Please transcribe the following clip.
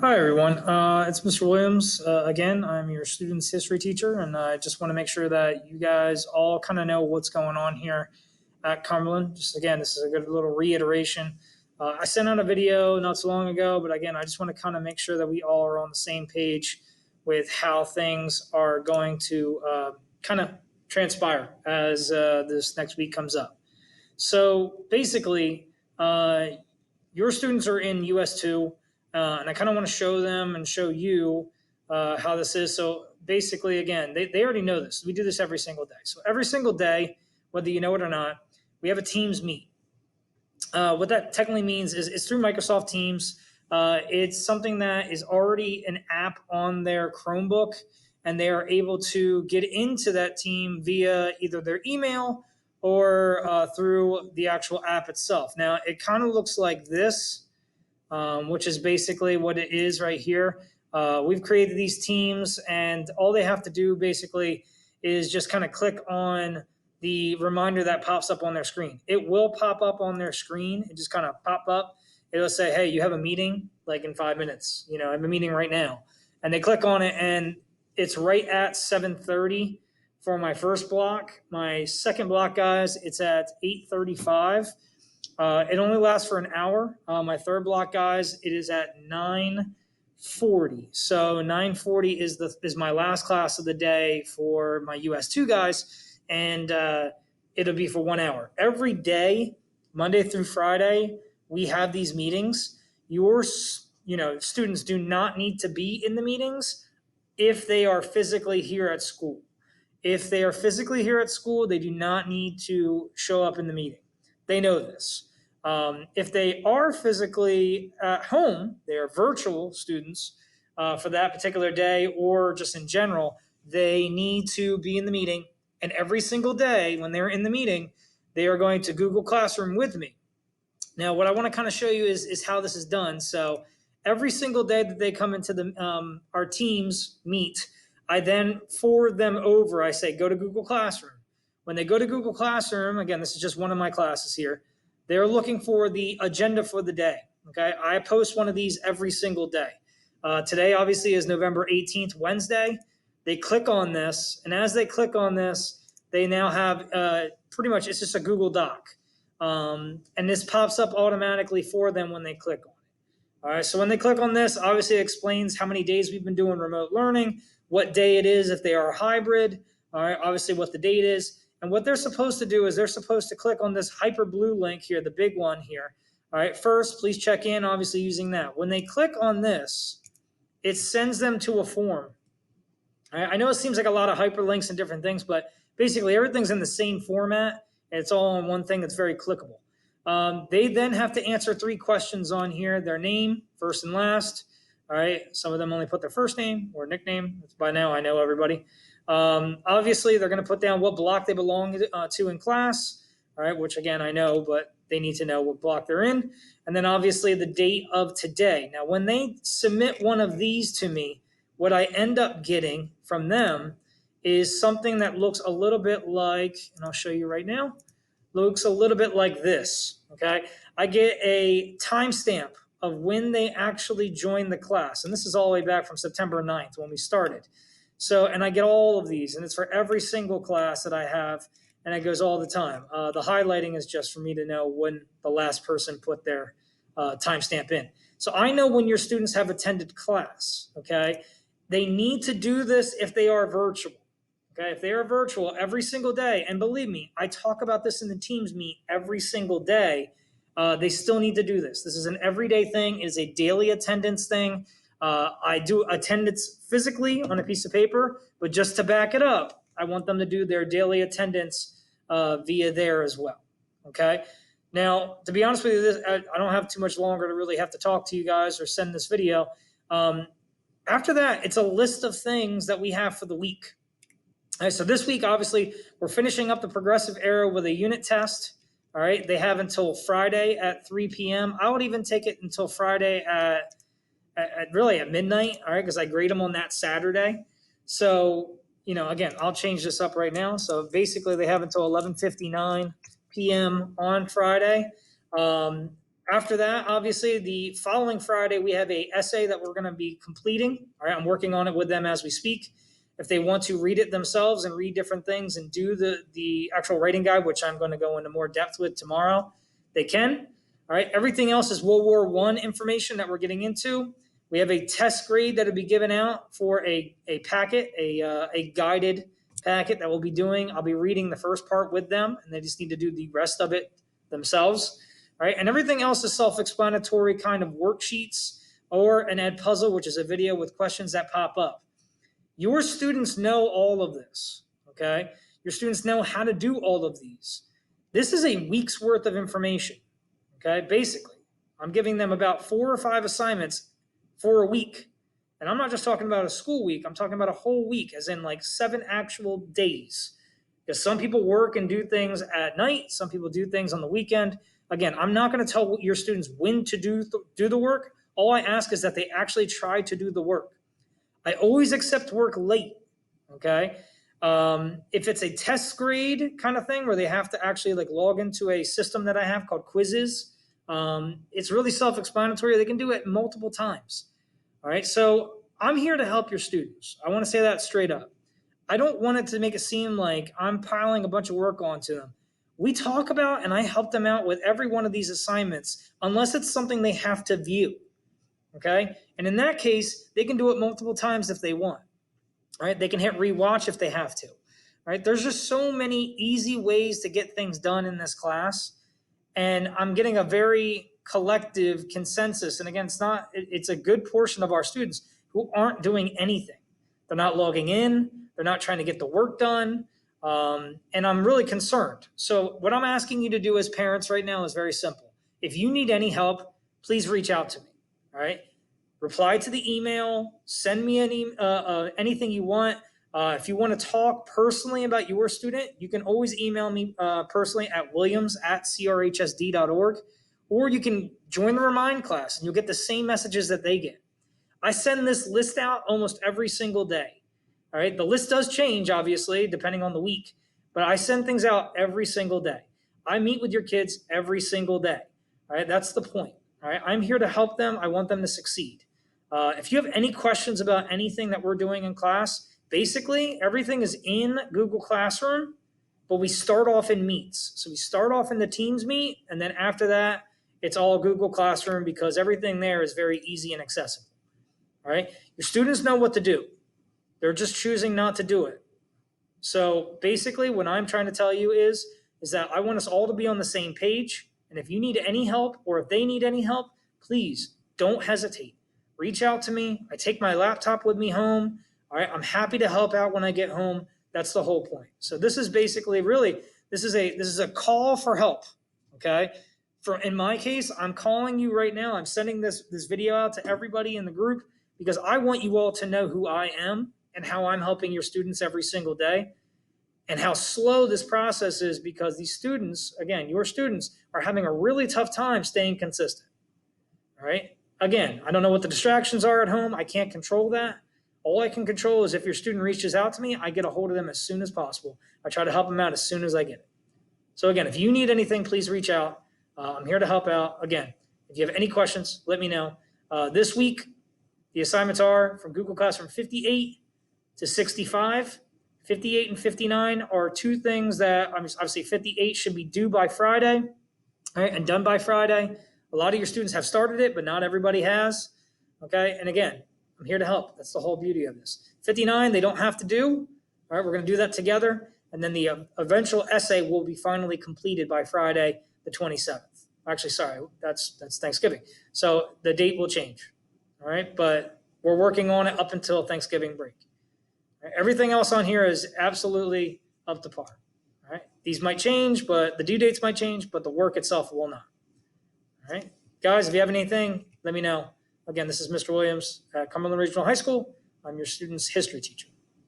Hi, everyone. It's Mr. Williams. Again, I'm your student's history teacher, and I just want to make sure that you guys all kind of know what's going on here at Cumberland. Just again, this is a good little reiteration. I sent out a video not so long ago, but again, I just want to kind of make sure that we all are on the same page with how things are going to kind of transpire as this next week comes up. So basically, your students are in US2, and I kind of want to show them and show you how this is. So basically, again, they already know this. We do this every single day. So every single day, whether you know it or not, we have a Teams meet. What that technically means is it's through Microsoft Teams. It's something that is already an app on their Chromebook, and they are able to get into that team via either their email or through the actual app itself. Now, it kind of looks like this, which is basically what it is right here. We've created these teams, and all they have to do basically is just kind of click on the reminder that pops up on their screen. It will pop up on their screen. It just kind of pop up. It'll say, hey, you have a meeting like in 5 minutes. I have a meeting right now. And they click on it, and it's right at 7:30 for my first block. My second block, guys, it's at 8:35. It only lasts for an hour. My third block, guys, it is at 9:40. So 9:40 is my last class of the day for my US2 guys, and it'll be for 1 hour every day, Monday through Friday. We have these meetings. Your students do not need to be in the meetings if they are physically here at school. If they are physically here at school, they do not need to show up in the meeting. They know this. If they are physically at home, they are virtual students for that particular day or just in general, they need to be in the meeting. And every single day when they're in the meeting, they are going to Google Classroom with me. Now, what I want to kind of show you is how this is done. So every single day that they come into our teams meet, I then forward them over. I say, go to Google Classroom. When they go to Google Classroom, again, this is just one of my classes here, they're looking for the agenda for the day. Okay, I post one of these every single day. Today, obviously, is November 18th, Wednesday. They click on this, and as they click on this, they now have pretty much, it's just a Google Doc. And this pops up automatically for them when they click on it. All right, so when they click on this, obviously it explains how many days we've been doing remote learning, what day it is if they are hybrid, all right, obviously what the date is. And what they're supposed to do is they're supposed to click on this hyper blue link here, the big one here. All right, first, please check in, obviously using that. When they click on this, it sends them to a form. I know it seems like a lot of hyperlinks and different things, but basically everything's in the same format, and it's all on one thing that's very clickable. They then have to answer 3 questions on here: their name, first and last. All right, some of them only put their first name or nickname. By now, I know everybody. Obviously, they're going to put down what block they belong to in class. All right, which again I know, but they need to know what block they're in, and then obviously the date of today. Now, when they submit one of these to me, what I end up getting from them is something that looks a little bit like, and I'll show you right now, looks a little bit like this. Okay, I get a timestamp of when they actually joined the class, and this is all the way back from September 9th when we started. So, and I get all of these, and it's for every single class that I have, and it goes all the time. The highlighting is just for me to know when the last person put their timestamp in. So I know when your students have attended class. Okay, they need to do this if they are virtual. Okay, if they are virtual every single day, and believe me, I talk about this in the Teams meet every single day, they still need to do this. This is an everyday thing. It is a daily attendance thing. I do attendance physically on a piece of paper, but just to back it up, I want them to do their daily attendance via there as well. Okay. Now, to be honest with you, I don't have too much longer to really have to talk to you guys or send this video. After that, it's a list of things that we have for the week. All right, so this week, obviously, we're finishing up the progressive era with a unit test. All right, they have until Friday at 3 p.m. I would even take it until Friday at really at midnight. All right, because I grade them on that Saturday. So, again, I'll change this up right now. So basically, they have until 11:59 p.m. on Friday. After that, obviously, the following Friday, we have a essay that we're going to be completing. All right, I'm working on it with them as we speak. If they want to read it themselves and read different things and do the actual writing guide, which I'm going to go into more depth with tomorrow, they can. All right, everything else is World War I information that we're getting into. We have a test grade that will be given out for a packet, a guided packet that we'll be doing. I'll be reading the first part with them, and they just need to do the rest of it themselves. All right, and everything else is self-explanatory kind of worksheets or an Edpuzzle, which is a video with questions that pop up. Your students know all of this, okay? Your students know how to do all of these. This is a week's worth of information, okay? Basically, I'm giving them about 4 or 5 assignments for a week. And I'm not just talking about a school week. I'm talking about a whole week, as in like 7 actual days. Because some people work and do things at night. Some people do things on the weekend. Again, I'm not going to tell your students when to do the work. All I ask is that they actually try to do the work. I always accept work late, okay? If it's a test grade kind of thing where they have to actually like log into a system that I have called Quizzes, it's really self-explanatory. They can do it multiple times, all right? So I'm here to help your students. I want to say that straight up. I don't want it to make it seem like I'm piling a bunch of work onto them. We talk about and I help them out with every one of these assignments, unless it's something they have to view, okay? And in that case, they can do it multiple times if they want, right? They can hit rewatch if they have to, right? There's just so many easy ways to get things done in this class. And I'm getting a very collective consensus. And again, it's a good portion of our students who aren't doing anything. They're not logging in. They're not trying to get the work done. And I'm really concerned. So what I'm asking you to do as parents right now is very simple. If you need any help, please reach out to me, all right? Reply to the email, send me anything you want. If you want to talk personally about your student, you can always email me personally at williams@crhsd.org, or you can join the Remind class and you'll get the same messages that they get. I send this list out almost every single day. All right, the list does change, obviously, depending on the week, but I send things out every single day. I meet with your kids every single day. All right, that's the point. All right, I'm here to help them. I want them to succeed. If you have any questions about anything that we're doing in class, basically everything is in Google Classroom, but we start off in Meets. So we start off in the Teams Meet, and then after that, it's all Google Classroom because everything there is very easy and accessible. All right, your students know what to do. They're just choosing not to do it. So basically what I'm trying to tell you is that I want us all to be on the same page. And if you need any help or if they need any help, please don't hesitate. Reach out to me. I take my laptop with me home. All right, I'm happy to help out when I get home. That's the whole point. So this is basically really, this is a call for help, okay? In my case, I'm calling you right now. I'm sending this video out to everybody in the group because I want you all to know who I am and how I'm helping your students every single day and how slow this process is because these students, again, your students are having a really tough time staying consistent, all right? Again, I don't know what the distractions are at home. I can't control that. All I can control is if your student reaches out to me, I get a hold of them as soon as possible. I try to help them out as soon as I get it. So again, if you need anything, please reach out. I'm here to help out. Again, if you have any questions, let me know. This week, the assignments are from Google Classroom 58 to 65. 58 and 59 are 2 things that obviously 58 should be due by Friday, all right, and done by Friday. A lot of your students have started it, but not everybody has, okay? And again, I'm here to help. That's the whole beauty of this. 59, they don't have to do. All right, we're going to do that together. And then the eventual essay will be finally completed by Friday, the 27th. Actually, sorry, that's Thanksgiving. So the date will change, all right? But we're working on it up until Thanksgiving break. Everything else on here is absolutely up to par. All right. These might change, but the due dates might change, but the work itself will not. All right. Guys, if you have anything, let me know. Again, this is Mr. Williams at Cumberland Regional High School. I'm your student's history teacher.